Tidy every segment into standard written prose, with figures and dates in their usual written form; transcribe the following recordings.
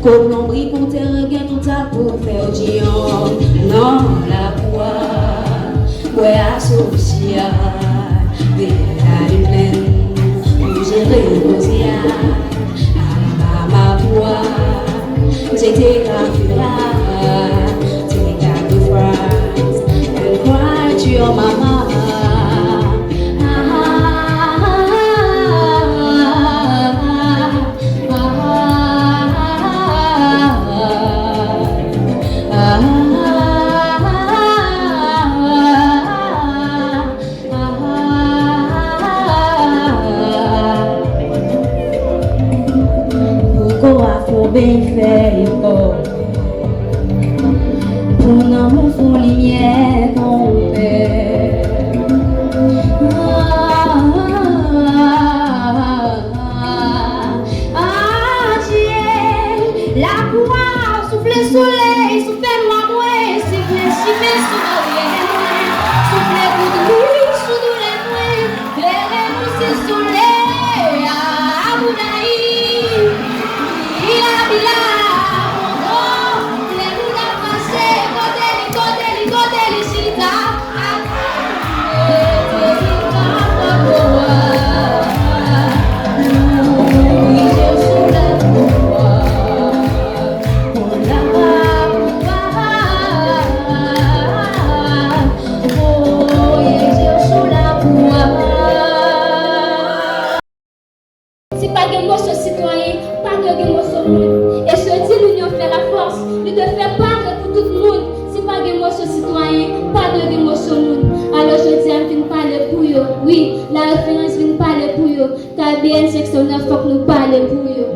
Comme l'ombri qu'on te regarde tout ça pour faire dion. Non, la foi, ouais, associé des plaines, où j'ai reposé à ma foi. J'étais grave là, t'es grave phrase, elle croit tu es maman. Bem feio pour não me faire lumière qu'on fait la croix souffle le soleil souffle moi moi siffle siffle sous derrière souffle pour de lui sous de la nuit verrez nous ce soleil à Boudaï.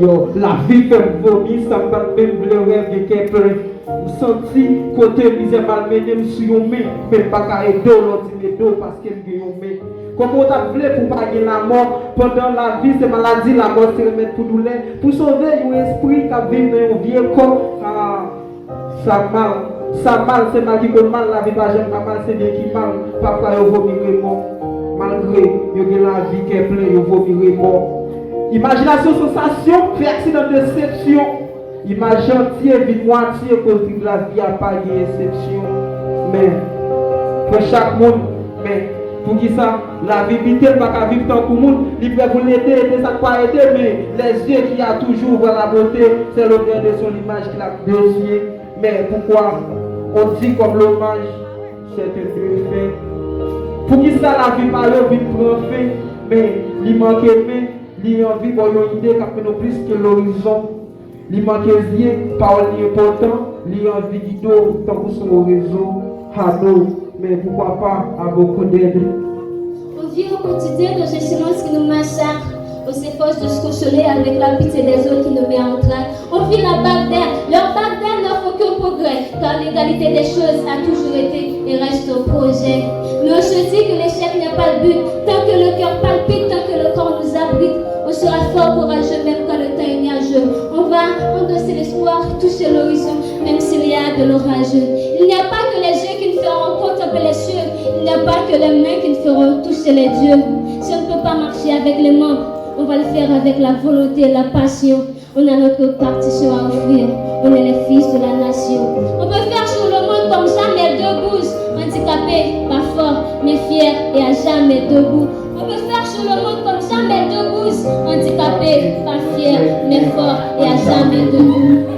Yo, la vie fait vomir, ça me bat même le rêve qui est plein. Je senti côté misère malmené, je suis mais pas qu'à aider l'autre parce qu'elle est comment on a voulu pour pas gagner la mort pendant la vie, c'est maladie, la mort c'est remettre pour douleur. Pour sauver un esprit qui vit dans un vieux corps, ça mal, c'est mal qui compte mal, la vie pas j'aime pas mal, c'est bien qui mal. Parfois il vaut mieux mort, malgré il y a la vie qui est pleine, il vaut mieux mort. Imagination, sensation, fait accident de déception. Imagine entier, vie moitié, cause de la vie à pas de exception. Mais, pour chaque monde, mais, pour qui ça, la vie vitale pas qu'à vivre tant que le monde, il peut vous l'aider, ça ne pas aider, mais les yeux qui a toujours voir la beauté, c'est l'odeur de son image qui l'a désié. Mais pourquoi on dit comme l'hommage, c'est un fait. Pour qui ça, la vie malheur, vite prend fin, mais il manque aimer. Il a envie d'avoir une idée qui nous plus que l'horizon. Il manque de parole important. Il a envie d'idole tant que son réseau. Mais pourquoi pas à beaucoup d'aide. On vit au quotidien dans ces silences qui nous massacrent. On s'efforce de se consoler avec la pitié des autres qui nous met en train. On vit la bague d'air. Leur bague d'air n'offre aucun progrès. Car l'égalité des choses a toujours été et reste un projet. Mais on se dit que l'échec n'est pas le but. Tant que le cœur palpite, tant que le corps nous abrite, on sera fort courageux même quand le temps est nuageux. On va endosser l'espoir, toucher l'horizon, même s'il y a de l'orage. Il n'y a pas que les yeux qui nous feront contempler les cieux. Il n'y a pas que les mains qui nous feront toucher les dieux. Si on ne peut pas marcher avec les membres, On va le faire avec la volonté et la passion. On a notre partition à offrir. On est les fils de la nation. On peut faire sur le monde comme jamais debout. Handicapé, pas fort, mais fier et à jamais debout. On peut faire sur le monde comme jamais debout. Handicapé, pas fier, mais fort et à jamais debout.